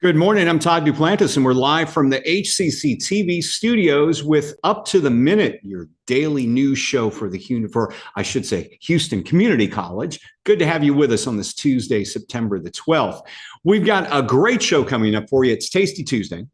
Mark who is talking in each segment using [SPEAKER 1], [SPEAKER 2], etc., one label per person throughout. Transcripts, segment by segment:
[SPEAKER 1] Good morning. I'm Todd Duplantis, and we're live from the HCCTV studios with Up to the Minute, your daily news show for Houston Community College. Good to have you with us on this Tuesday, September the 12th. We've got a great show coming up for you. It's Tasty Tuesday.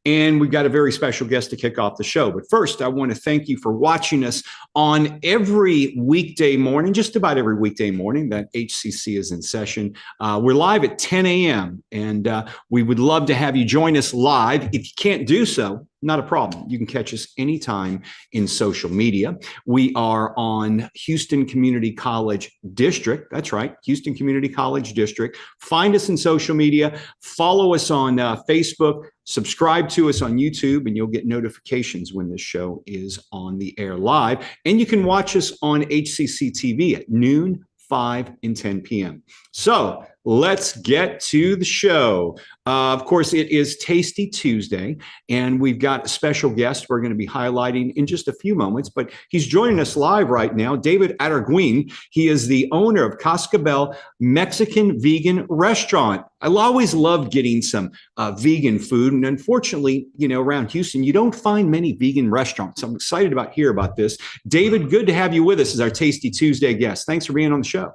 [SPEAKER 1] And we've got a very special guest to kick off the show. But first, I want to thank you for watching us on every weekday morning, just about every weekday morning that HCC is in session. We're live at 10 a.m. and we would love to have you join us live. If you can't do so, not a problem. You can catch us anytime in social media. We are on Houston Community College District. That's right, Houston Community College District. Find us in social media. Follow us on Facebook. Subscribe to us on YouTube, and you'll get notifications when this show is on the air live. And you can watch us on HCC TV at noon, 5, and 10 p.m. So let's get to the show. Of course, it is Tasty Tuesday, and we've got a special guest we're going to be highlighting in just a few moments, but he's joining us live right now, David Arreguin. He is the owner of Cascabel Mexican Vegan Restaurant. I always love getting some vegan food, and unfortunately, around Houston, you don't find many vegan restaurants. I'm excited about hear about this. David, good to have you with us as our Tasty Tuesday guest. Thanks for being on the show.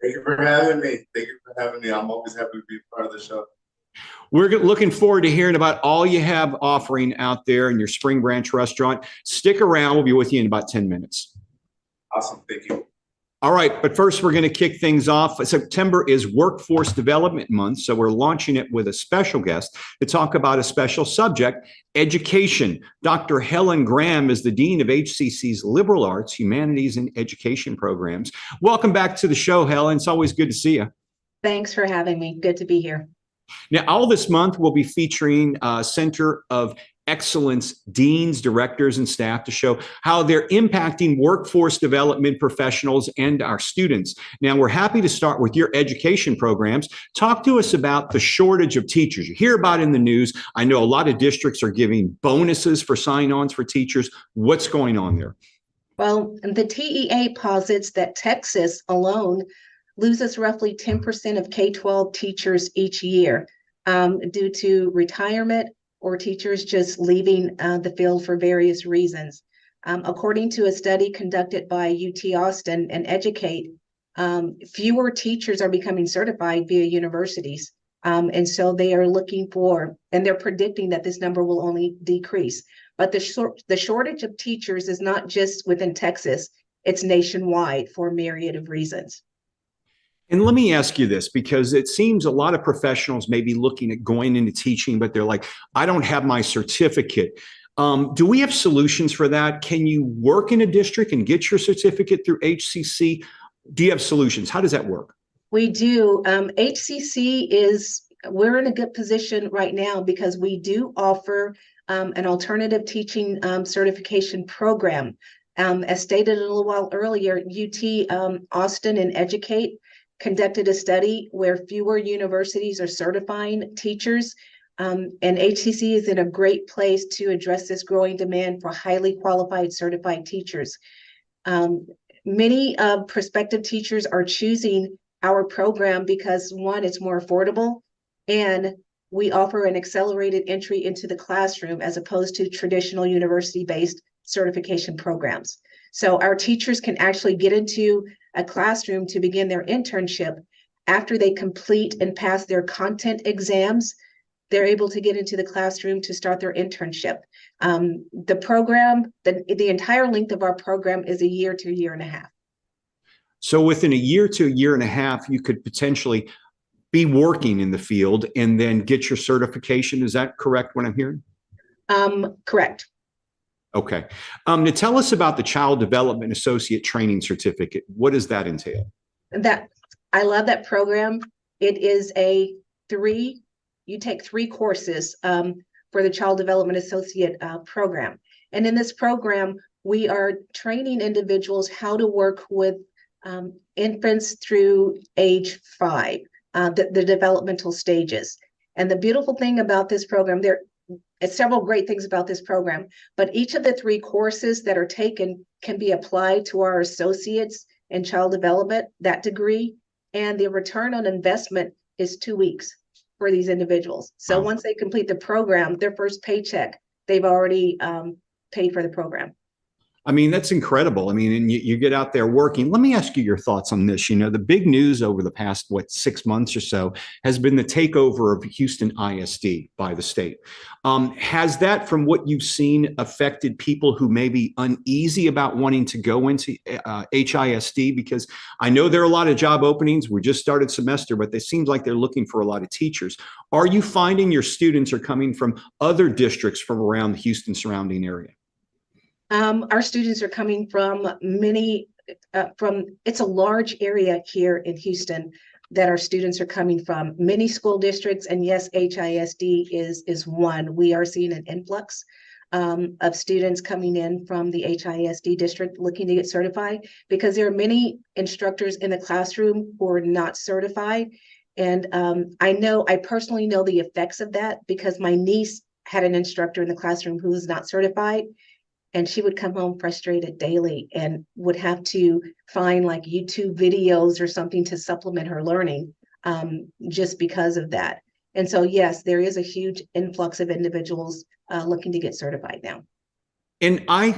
[SPEAKER 2] Thank you for having me. I'm always happy to be part of the show.
[SPEAKER 1] We're looking forward to hearing about all you have offering out there in your Spring Branch restaurant. Stick around. We'll be with you in about 10 minutes.
[SPEAKER 2] Awesome. Thank you.
[SPEAKER 1] All right, but first we're going to kick things off. September is Workforce Development Month, so we're launching it with a special guest to talk about a special subject, education. Dr. Helen Graham is the Dean of HCC's Liberal Arts, Humanities, and Education programs. Welcome back to the show, Helen. It's always good to see you.
[SPEAKER 3] Thanks for having me. Good to be here.
[SPEAKER 1] Now, all this month, we'll be featuring Center of Excellence deans, directors, and staff to show how they're impacting workforce development professionals and our students. Now, we're happy to start with your education programs. Talk to us about the shortage of teachers. You hear about it in the news. I know a lot of districts are giving bonuses for sign-ons for teachers. What's going on there?
[SPEAKER 3] Well, the TEA posits that Texas alone loses roughly 10% of K-12 teachers each year due to retirement or teachers just leaving the field for various reasons. According to a study conducted by UT Austin and Educate, fewer teachers are becoming certified via universities. And so they are looking for, and they're predicting that this number will only decrease. But the shortage of teachers is not just within Texas, it's nationwide for a myriad of reasons.
[SPEAKER 1] And let me ask you this, because it seems a lot of professionals may be looking at going into teaching, but they're like, I don't have my certificate. Do we have solutions for that? Can you work in a district and get your certificate through HCC? Do you have solutions? How does that work?
[SPEAKER 3] We do. We're in a good position right now because we do offer an alternative teaching certification program. As stated a little while earlier, UT Austin and Educate conducted a study where fewer universities are certifying teachers, and HCC is in a great place to address this growing demand for highly qualified certified teachers. Many prospective teachers are choosing our program because, one, it's more affordable, and we offer an accelerated entry into the classroom as opposed to traditional university-based certification programs. So our teachers can actually get into a classroom to begin their internship. After they complete and pass their content exams, they're able to get into the classroom to start their internship. The program, the entire length of our program is a year to a year and a half.
[SPEAKER 1] So within a year to a year and a half, you could potentially be working in the field and then get your certification. Is that correct, what I'm hearing?
[SPEAKER 3] Correct.
[SPEAKER 1] Okay. Now tell us about the Child Development Associate Training Certificate. What does that entail?
[SPEAKER 3] I love that program. It is you take 3 courses for the Child Development Associate program. And in this program, we are training individuals how to work with infants through age 5, the developmental stages. And the beautiful thing about this program, there are several great things about this program, but each of the 3 courses that are taken can be applied to our associates in child development, that degree, and the return on investment is 2 weeks for these individuals. So
[SPEAKER 1] Wow.
[SPEAKER 3] once they complete the program, their first paycheck, they've already paid for the program.
[SPEAKER 1] I mean, that's incredible. I mean, and you get out there working. Let me ask you your thoughts on this. You know, the big news over the past, 6 months or so has been the takeover of Houston ISD by the state. Has that, from what you've seen, affected people who may be uneasy about wanting to go into HISD? Because I know there are a lot of job openings. We just started semester, but it seems like they're looking for a lot of teachers. Are you finding your students are coming from other districts from around the Houston surrounding area?
[SPEAKER 3] Our students are coming from many, it's a large area here in Houston that our students are coming from, many school districts, and yes, HISD is one. We are seeing an influx of students coming in from the HISD district looking to get certified, because there are many instructors in the classroom who are not certified. And I personally know the effects of that, because my niece had an instructor in the classroom who was not certified. And she would come home frustrated daily and would have to find like YouTube videos or something to supplement her learning, just because of that. And so, yes, there is a huge influx of individuals looking to get certified now.
[SPEAKER 1] And I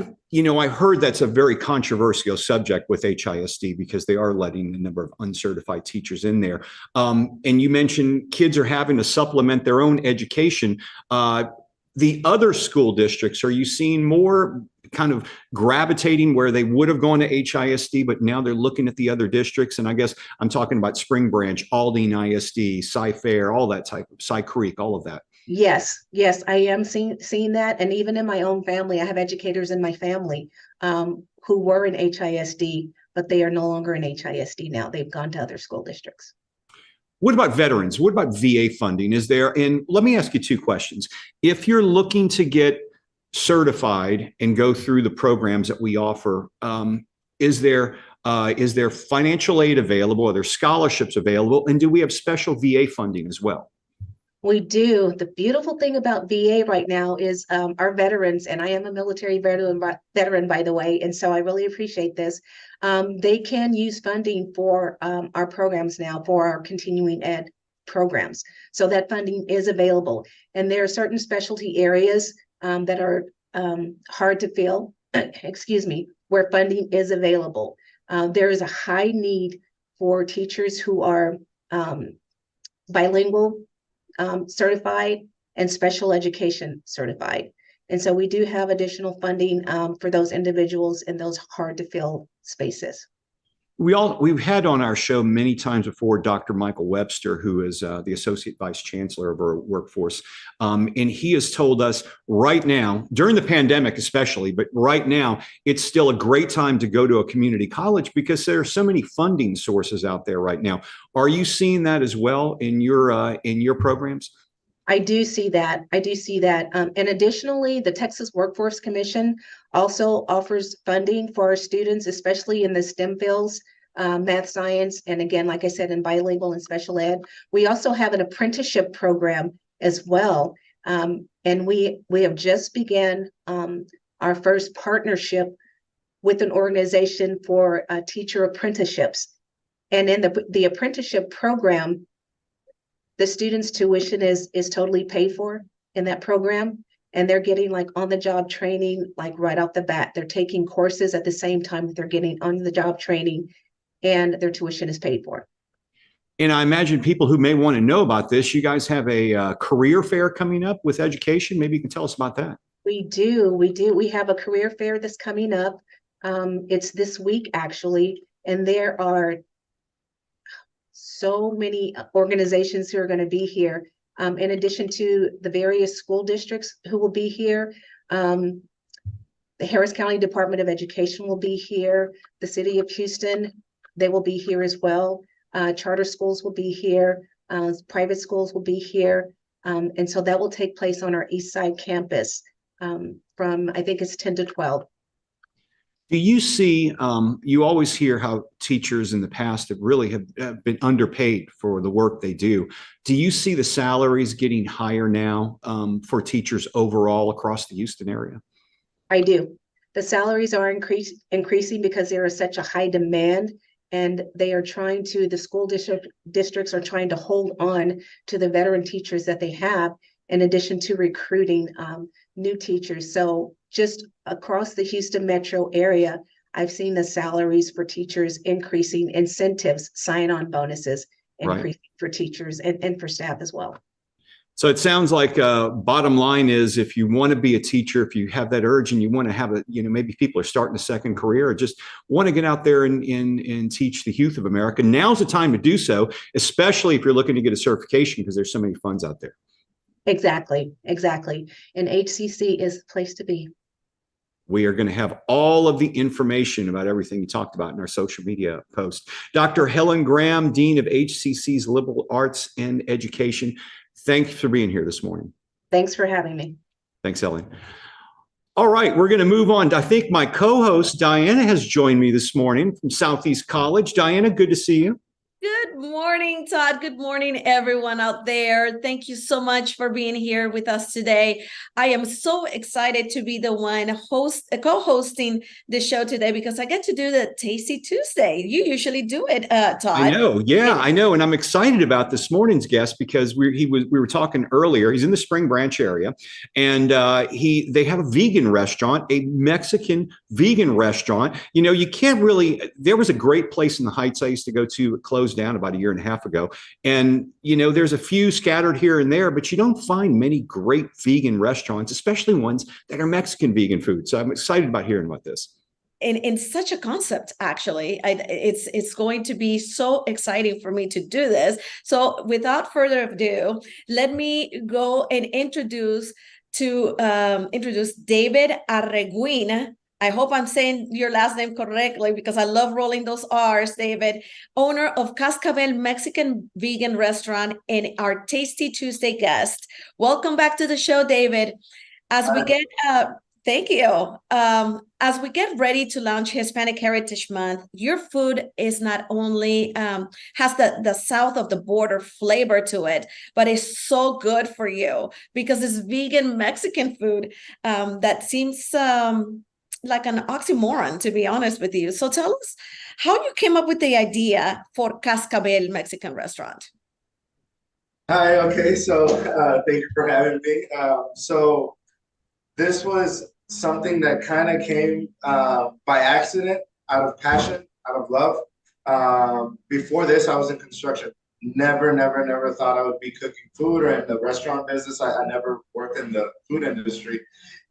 [SPEAKER 1] heard that's a very controversial subject with HISD, because they are letting a number of uncertified teachers in there. And you mentioned kids are having to supplement their own education. The other school districts, are you seeing more kind of gravitating where they would have gone to HISD, but now they're looking at the other districts? And I guess I'm talking about Spring Branch, Aldine ISD, Cy-Fair, all that type of, Cy Creek, all of that.
[SPEAKER 3] Yes, I am seeing that. And even in my own family, I have educators in my family who were in HISD, but they are no longer in HISD now. They've gone to other school districts.
[SPEAKER 1] What about veterans? What about VA funding? Is there, and let me ask you two questions. If you're looking to get certified and go through the programs that we offer, is there financial aid available? Are there scholarships available? And do we have special VA funding as well?
[SPEAKER 3] We do. The beautiful thing about VA right now is our veterans, and I am a military veteran, by the way, and so I really appreciate this. They can use funding for our programs now, for our continuing ed programs. So that funding is available. And there are certain specialty areas that are hard to fill, excuse me, where funding is available. There is a high need for teachers who are bilingual, certified, and special education certified. And so we do have additional funding for those individuals in those hard to fill spaces.
[SPEAKER 1] We've had on our show many times before Dr. Michael Webster, who is the Associate Vice Chancellor of our workforce. And he has told us right now, during the pandemic especially, but right now, it's still a great time to go to a community college because there are so many funding sources out there right now. Are you seeing that as well in your programs?
[SPEAKER 3] I do see that. And additionally, the Texas Workforce Commission also offers funding for our students, especially in the STEM fields, math, science, and again, like I said, in bilingual and special ed. We also have an apprenticeship program as well. And we have just began our first partnership with an organization for teacher apprenticeships. And in the apprenticeship program, the students' tuition is totally paid for in that program, and they're getting like on-the-job training, like right off the bat. They're taking courses at the same time that they're getting on-the-job training, and their tuition is paid for.
[SPEAKER 1] And I imagine people who may want to know about this, you guys have a career fair coming up with education. Maybe you can tell us about that.
[SPEAKER 3] We do. We have a career fair that's coming up. It's this week, actually, and there are so many organizations who are going to be here, in addition to the various school districts who will be here. The Harris County Department of Education will be here. The City of Houston, they will be here as well. Charter schools will be here. Private schools will be here. And so that will take place on our East Side campus from, I think it's 10 to 12.
[SPEAKER 1] Do you see, you always hear how teachers in the past have been underpaid for the work they do. Do you see the salaries getting higher now for teachers overall across the Houston area?
[SPEAKER 3] I do. The salaries are increasing because there is such a high demand And the school districts are trying to hold on to the veteran teachers that they have, in addition to recruiting new teachers. So just across the Houston metro area, I've seen the salaries for teachers increasing, incentives, sign-on bonuses increasing for teachers and for staff as well.
[SPEAKER 1] So it sounds like bottom line is, if you want to be a teacher, if you have that urge and you want to have maybe people are starting a second career or just want to get out there and teach the youth of America, now's the time to do so, especially if you're looking to get a certification, because there's so many funds out there.
[SPEAKER 3] Exactly. And HCC is the place to be.
[SPEAKER 1] We are going to have all of the information about everything you talked about in our social media post. Dr. Helen Graham, Dean of HCC's Liberal Arts and Education, thanks for being here this morning.
[SPEAKER 3] Thanks for having me.
[SPEAKER 1] Thanks, Helen. All right, we're going to move on. I think my co-host, Diana, has joined me this morning from Southeast College. Diana, good to see you.
[SPEAKER 4] Good morning, Todd. Good morning, everyone out there. Thank you so much for being here with us today. I am so excited to be the one co-hosting the show today, because I get to do the Tasty Tuesday. You usually do it, Todd.
[SPEAKER 1] I know. Yeah, I know. And I'm excited about this morning's guest because we were talking earlier. He's in the Spring Branch area, and they have a vegan restaurant, a Mexican vegan restaurant. You can't really. There was a great place in the Heights I used to go to. It closed down about a year and a half ago. And, there's a few scattered here and there, but you don't find many great vegan restaurants, especially ones that are Mexican vegan food. So I'm excited about hearing about this.
[SPEAKER 4] In such a concept, actually, it's going to be so exciting for me to do this. So without further ado, let me go and introduce David Arreguin. I hope I'm saying your last name correctly, because I love rolling those R's, David, owner of Cascabel Mexican Vegan Restaurant and our Tasty Tuesday guest. Welcome back to the show, David. As we get, thank you. As we get ready to launch Hispanic Heritage Month, your food is not only has the south of the border flavor to it, but it's so good for you because it's vegan Mexican food that seems like an oxymoron, to be honest with you. So tell us how you came up with the idea for Cascabel Mexican Restaurant.
[SPEAKER 2] Hi, okay, so thank you for having me. So this was something that kind of came by accident, out of passion, out of love. Before this, I was in construction. Never thought I would be cooking food or in the restaurant business. I never worked in the food industry.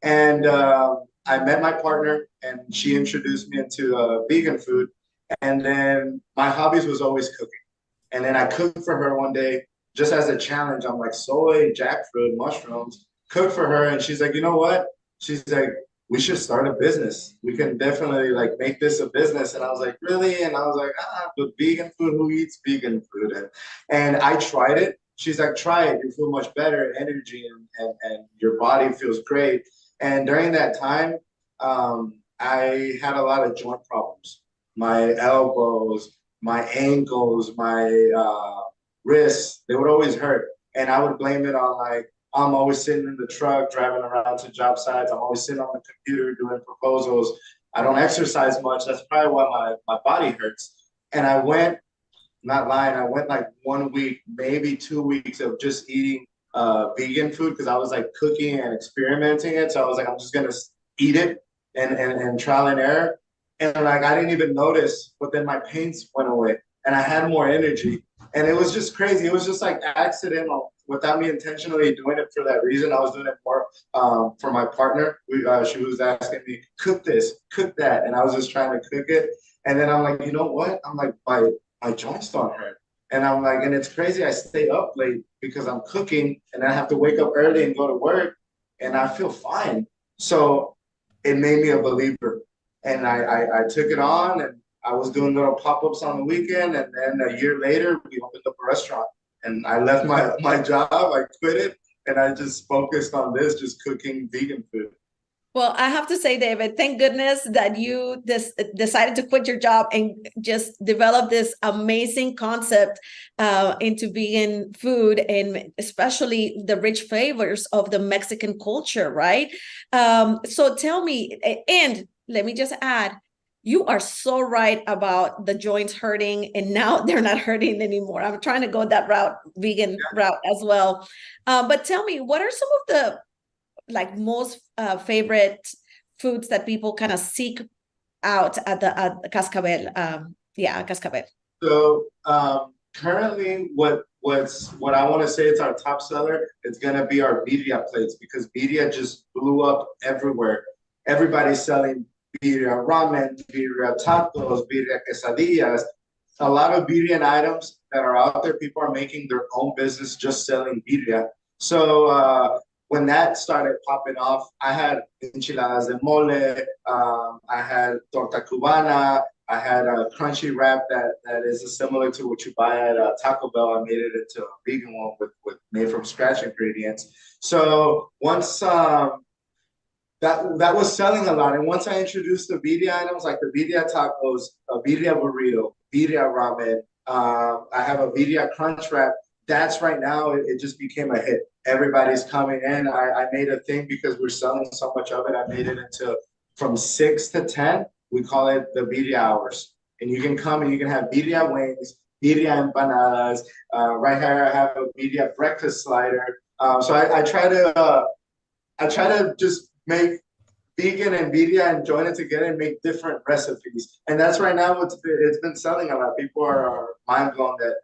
[SPEAKER 2] And I met my partner, and she introduced me into vegan food. And then my hobbies was always cooking. And then I cooked for her one day, just as a challenge. I'm like, soy, jackfruit, mushrooms, cook for her. And she's like, you know what? She's like, we should start a business. We can definitely make this a business. And I was like, really? And I was like, but vegan food, who eats vegan food? And I tried it. She's like, try it. You feel much better, energy, and your body feels great. And during that time, I had a lot of joint problems. My elbows, my ankles, my wrists, they would always hurt. And I would blame it on I'm always sitting in the truck, driving around to job sites. I'm always sitting on the computer doing proposals. I don't exercise much. That's probably why my body hurts. And I went, not lying, I went 1 week, maybe 2 weeks of just eating vegan food, because I was cooking and experimenting it. So I was like, I'm just gonna eat it and trial and error. And I didn't even notice, but then my pains went away and I had more energy. And it was just crazy. It was just accidental, without me intentionally doing it for that reason. I was doing it more for my partner. She was asking me, cook this, cook that. And I was just trying to cook it. And then I'm like, you know what? I'm like, my joints don't hurt. And I'm like, and it's crazy. I stay up late because I'm cooking, and I have to wake up early and go to work, and I feel fine. So it made me a believer. And I took it on, and I was doing little pop-ups on the weekend. And then a year later, we opened up a restaurant, and I left my job. I quit it, and I just focused on this, just cooking vegan food.
[SPEAKER 4] Well, I have to say, David, thank goodness that you decided to quit your job and just develop this amazing concept into vegan food, and especially the rich flavors of the Mexican culture, right? So tell me, and let me just add, You are so right about the joints hurting, and now they're not hurting anymore. I'm trying to go that route, vegan route as well. But tell me, what are some of the like most favorite foods that people kind of seek out at the Cascabel? Cascabel.
[SPEAKER 2] So currently, what I want to say it's our top seller. It's gonna be our birria plates because birria just blew up everywhere. Everybody's selling birria ramen, birria tacos, birria quesadillas. A lot of birria items that are out there. People are making their own business just selling birria. So when that started popping off, I had enchiladas de mole. I had torta cubana. I had a crunchy wrap that is similar to what you buy at Taco Bell. I made it into a vegan one with made from scratch ingredients. So once that was selling a lot, and once I introduced the birria items like the birria tacos, a birria burrito, birria ramen, I have a birria crunch wrap. That's right now it just became a hit. Everybody's coming in. I made a thing because we're selling so much of it. I made it into from 6 to 10. We call it the birria hours. And you can come and you can have birria wings, birria empanadas. Right here, I have a birria breakfast slider. So I try to just make vegan and birria and join it together and make different recipes. And that's right now it's been selling a lot. People are mind blown that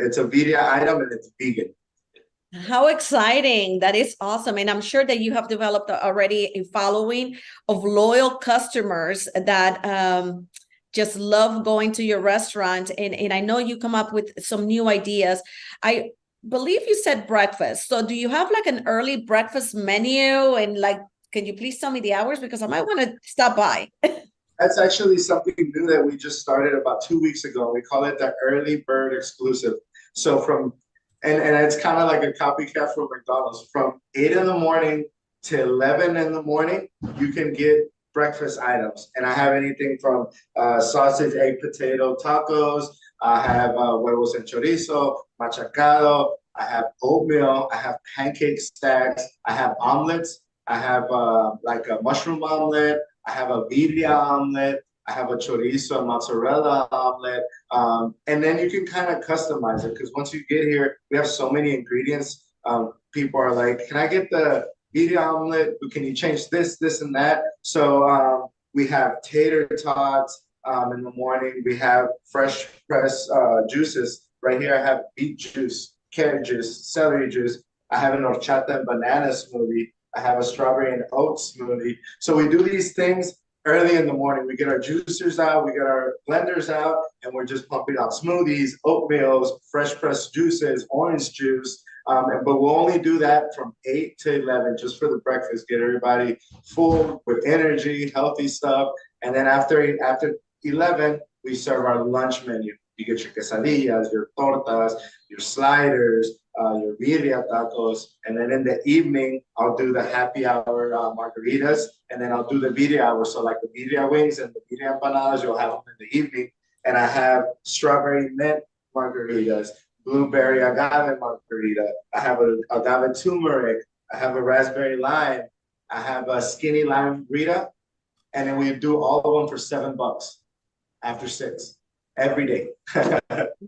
[SPEAKER 2] it's a birria item and it's vegan.
[SPEAKER 4] How exciting. That is awesome. And I'm sure that you have developed already a following of loyal customers that just love going to your restaurant. And I know you come up with some new ideas. I believe you said breakfast. So do you have like an early breakfast menu? And like, can you please tell me the hours? Because I might want to stop by.
[SPEAKER 2] That's actually something new that we just started about 2 weeks ago. We call it the Early Bird Exclusive. So and it's kind of like a copycat from McDonald's. From 8 in the morning to 11 in the morning, you can get breakfast items. And I have anything from sausage, egg, potato tacos. I have huevos en chorizo, machacado. I have oatmeal. I have pancake stacks. I have omelets. I have like a mushroom omelet. I have a birria omelet. I have a chorizo and mozzarella omelet. And then you can kind of customize it because once you get here, we have so many ingredients. People are like, can I get the birria omelet? Can you change this, this, and that? So we have tater tots in the morning. We have fresh pressed juices. Right here, I have beet juice, carrot juice, celery juice. I have an horchata and banana smoothie. I have a strawberry and oat smoothie. So we do these things early in the morning. We get our juicers out, we get our blenders out, and we're just pumping out smoothies, oatmeals, fresh pressed juices, orange juice. But we'll only do that from 8 to 11 just for the breakfast, get everybody full with energy, healthy stuff. And then after 11, we serve our lunch menu. You get your quesadillas, your tortas, your sliders, your birria tacos, and then in the evening, I'll do the happy hour margaritas, and then I'll do the birria hour. So like the birria wings and the birria empanadas, you'll have them in the evening. And I have strawberry mint margaritas, blueberry agave margarita. I have a agave turmeric. I have a raspberry lime. I have a skinny lime Rita, and then we do all of them for $7 after 6 every day.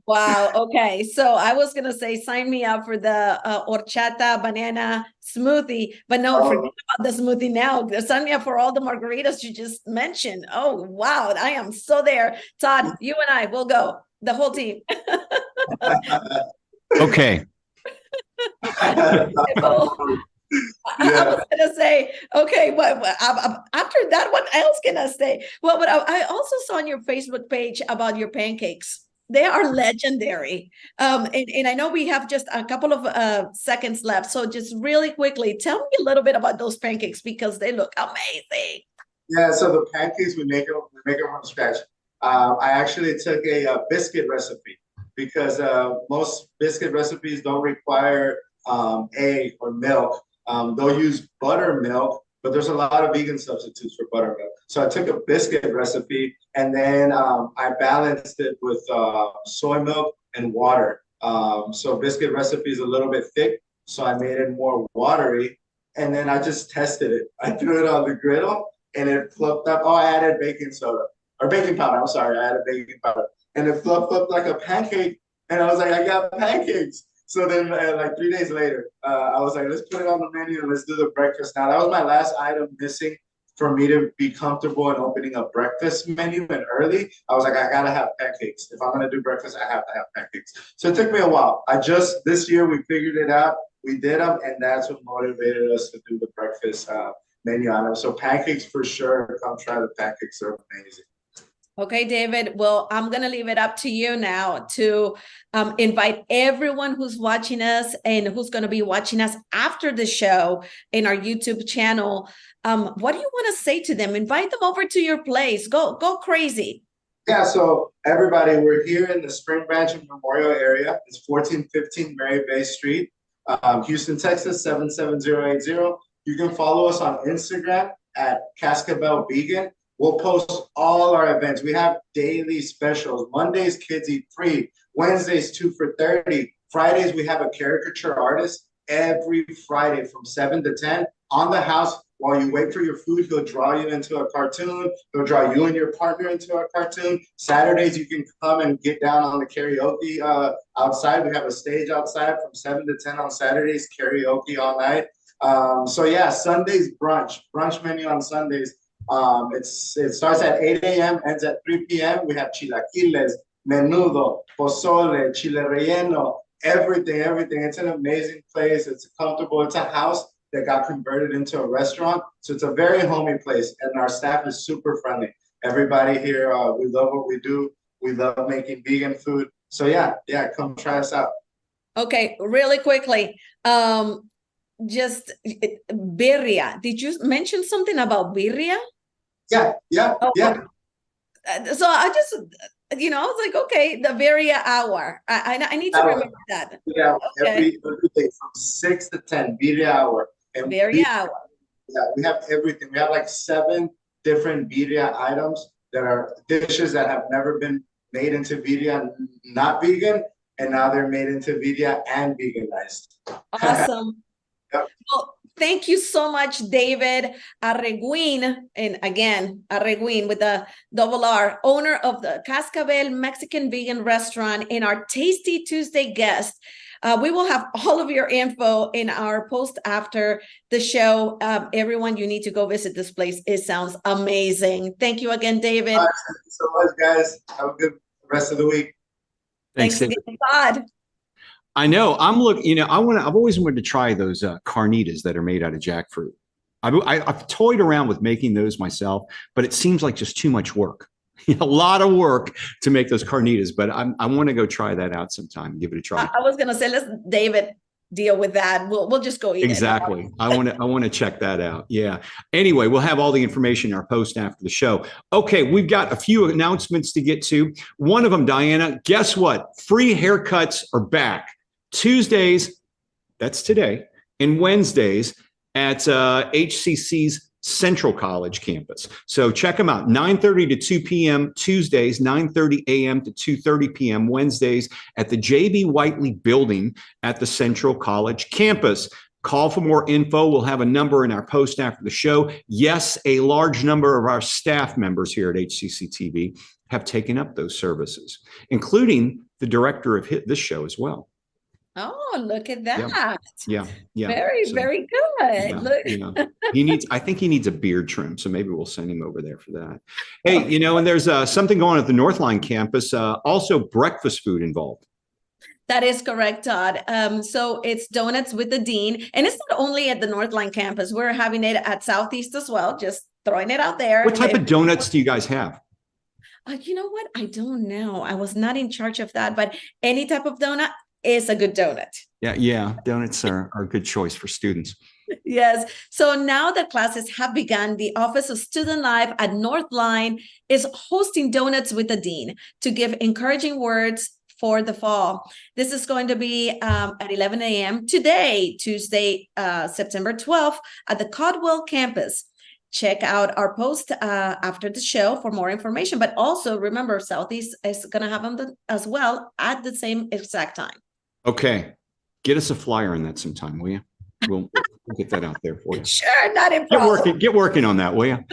[SPEAKER 4] Wow. Okay. So I was going to say, sign me up for the horchata banana smoothie, but no, forget about the smoothie now. Sign me up for all the margaritas you just mentioned. Oh, wow. I am so there. Todd, you and I will go, the whole team.
[SPEAKER 1] Okay.
[SPEAKER 4] I was gonna say, okay, but after that, what else can I say? Well, but I also saw on your Facebook page about your pancakes. They are legendary. And I know we have just a couple of seconds left. So just really quickly, tell me a little bit about those pancakes because they look amazing.
[SPEAKER 2] Yeah, so the pancakes, we make them from scratch. I actually took a biscuit recipe because most biscuit recipes don't require egg or milk. They'll use buttermilk, but there's a lot of vegan substitutes for buttermilk. So I took a biscuit recipe and then I balanced it with soy milk and water. So biscuit recipe is a little bit thick, so I made it more watery. And then I just tested it. I threw it on the griddle and it flipped up. Oh, I added baking soda. or baking powder. I'm sorry, I had a baking powder, and it fluffed up like a pancake. And I was like, I got pancakes. So then, like 3 days later, I was like, let's put it on the menu and let's do the breakfast. Now that was my last item missing for me to be comfortable in opening a breakfast menu and early. I was like, I gotta have pancakes. If I'm gonna do breakfast, I have to have pancakes. So it took me a while. This year we figured it out. We did them, and that's what motivated us to do the breakfast menu item. So pancakes for sure. Come try the pancakes; they're amazing.
[SPEAKER 4] Okay, David. Well, I'm going to leave it up to you now to invite everyone who's watching us and who's going to be watching us after the show in our YouTube channel. What do you want to say to them? Invite them over to your place. Go crazy.
[SPEAKER 2] Yeah, so everybody, we're here in the Spring Branch and Memorial area. It's 1415 Mary Bay Street, Houston, Texas, 77080. You can follow us on Instagram at Cascabel Vegan. We'll post all our events. We have daily specials. Mondays, kids eat free. Wednesdays, 2 for $30. Fridays, we have a caricature artist every Friday from 7 to 10 on the house. While you wait for your food, he'll draw you into a cartoon. He'll draw you and your partner into a cartoon. Saturdays, you can come and get down on the karaoke outside. We have a stage outside from 7 to 10 on Saturdays, karaoke all night. So yeah, Sundays, brunch menu on Sundays. It starts at 8 a.m., ends at 3 p.m. We have chilaquiles, menudo, pozole, chile relleno, everything. It's an amazing place. It's comfortable. It's a house that got converted into a restaurant. So it's a very homey place, and our staff is super friendly. Everybody here, we love what we do. We love making vegan food. So yeah, come try us out.
[SPEAKER 4] Okay, really quickly. Just birria. Did you mention something about birria?
[SPEAKER 2] Yeah.
[SPEAKER 4] So I just, I was like, okay, the Birria hour. I need to remember that.
[SPEAKER 2] Yeah,
[SPEAKER 4] okay.
[SPEAKER 2] every day from 6 to 10, Birria hour. And
[SPEAKER 4] Birria hour.
[SPEAKER 2] Yeah, we have everything. We have like 7 different birria items that are dishes that have never been made into birria, not vegan, and now they're made into birria and veganized.
[SPEAKER 4] Awesome.
[SPEAKER 2] Yep.
[SPEAKER 4] Well, thank you so much, David Arreguin, and again, Arreguin with the double R, owner of the Cascabel Mexican Vegan Restaurant and our Tasty Tuesday guest. We will have all of your info in our post after the show. Everyone, you need to go visit this place. It sounds amazing. Thank you again, David.
[SPEAKER 2] Thank you so much, guys. Have a good rest of the week.
[SPEAKER 1] Thanks, David.
[SPEAKER 4] God.
[SPEAKER 1] I know. I'm looking. I've always wanted to try those carnitas that are made out of jackfruit. I've toyed around with making those myself, but it seems like just too much work. A lot of work to make those carnitas, but I want to go try that out sometime and give it a try.
[SPEAKER 4] I was gonna say, let's David deal with that. We'll just go eat
[SPEAKER 1] exactly.
[SPEAKER 4] it.
[SPEAKER 1] I want to check that out. Yeah. Anyway, we'll have all the information in our post after the show. Okay, we've got a few announcements to get to. One of them, Diana, guess what? Free haircuts are back. Tuesdays, that's today, and Wednesdays at HCC's Central College campus. So check them out, 9:30 to 2 p.m. Tuesdays, 9:30 a.m. to 2:30 p.m. Wednesdays at the J.B. Whiteley building at the Central College campus. Call for more info. We'll have a number in our post after the show. Yes, a large number of our staff members here at HCCTV have taken up those services, including the director of this show as well.
[SPEAKER 4] Oh, look at that.
[SPEAKER 1] Yeah.
[SPEAKER 4] Very, very good.
[SPEAKER 1] I think he needs a beard trim. So maybe we'll send him over there for that. Hey, and there's something going on at the Northline campus, also breakfast food involved.
[SPEAKER 4] That is correct, Todd. So it's Donuts with the Dean. And it's not only at the Northline campus. We're having it at Southeast as well. Just throwing it out there.
[SPEAKER 1] What type of donuts do you guys have?
[SPEAKER 4] You know what? I don't know. I was not in charge of that, but any type of donut is a good donut.
[SPEAKER 1] Yeah. Donuts are a good choice for students.
[SPEAKER 4] Yes. So now that classes have begun, the Office of Student Life at Northline is hosting Donuts with the Dean to give encouraging words for the fall. This is going to be at 11 a.m. today, Tuesday, September 12th at the Caldwell campus. Check out our post after the show for more information. But also remember, Southeast is going to have them as well at the same exact time.
[SPEAKER 1] Okay. Get us a flyer on that sometime, will you? We'll get that out there for you.
[SPEAKER 4] Sure, not a problem.
[SPEAKER 1] Get working on that, will you?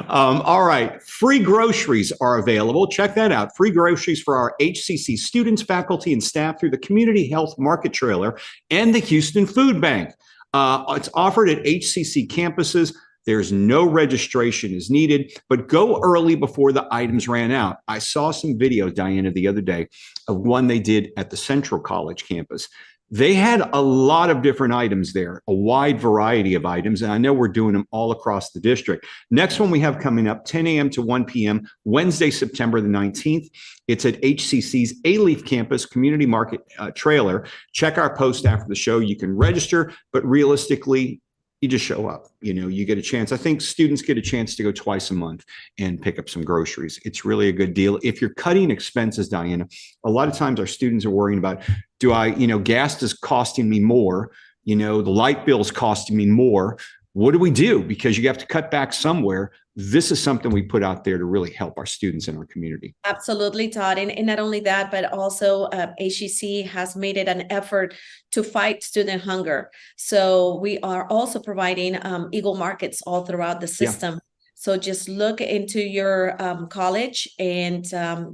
[SPEAKER 1] All right. Free groceries are available. Check that out. Free groceries for our HCC students, faculty, and staff through the Community Health Market Trailer and the Houston Food Bank. It's offered at HCC campuses. There's no registration is needed, but go early before the items ran out. I saw some video, Diana, the other day of one they did at the Central College campus. They had a lot of different items there, a wide variety of items, and I know we're doing them all across the district. Next one we have coming up, 10 a.m. to 1 p.m., Wednesday, September the 19th. It's at HCC's A-Leaf Campus Community Market Trailer. Check our post after the show. You can register, but realistically, you just show up. You know, you get a chance. I think students get a chance to go twice a month and pick up some groceries. It's really a good deal. If you're cutting expenses, Diana, a lot of times our students are worrying about, gas is costing me more, the light bill is costing me more. What do we do? Because you have to cut back somewhere. This is something we put out there to really help our students in our community.
[SPEAKER 4] Absolutely, Todd. And not only that, but also HCC has made it an effort to fight student hunger. So we are also providing Eagle Markets all throughout the system. Yeah. So just look into your college and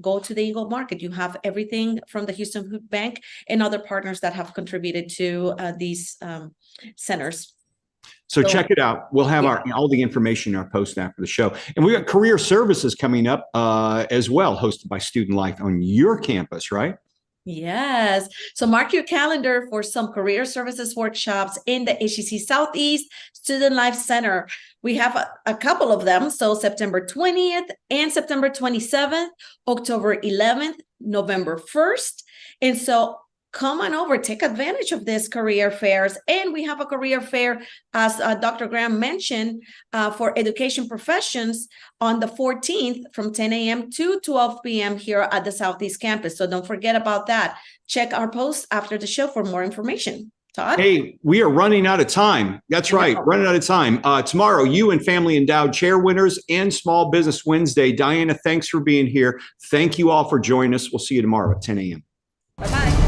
[SPEAKER 4] go to the Eagle Market. You have everything from the Houston Food Bank and other partners that have contributed to these centers.
[SPEAKER 1] So check it out. We'll have all the information in our post after the show. And we've got career services coming up as well, hosted by Student Life on your campus, right?
[SPEAKER 4] Yes. So mark your calendar for some career services workshops in the HCC Southeast Student Life Center. We have a couple of them. So September 20th and September 27th, October 11th, November 1st. And so come on over, take advantage of these career fairs. And we have a career fair, as Dr. Graham mentioned, for education professions on the 14th from 10 a.m. to 12 p.m. here at the Southeast Campus. So don't forget about that. Check our post after the show for more information. Todd?
[SPEAKER 1] Hey, we are running out of time. That's right, running out of time. Tomorrow, you and Family Endowed Chair winners and Small Business Wednesday. Diana, thanks for being here. Thank you all for joining us. We'll see you tomorrow at 10 a.m.
[SPEAKER 4] Bye-bye.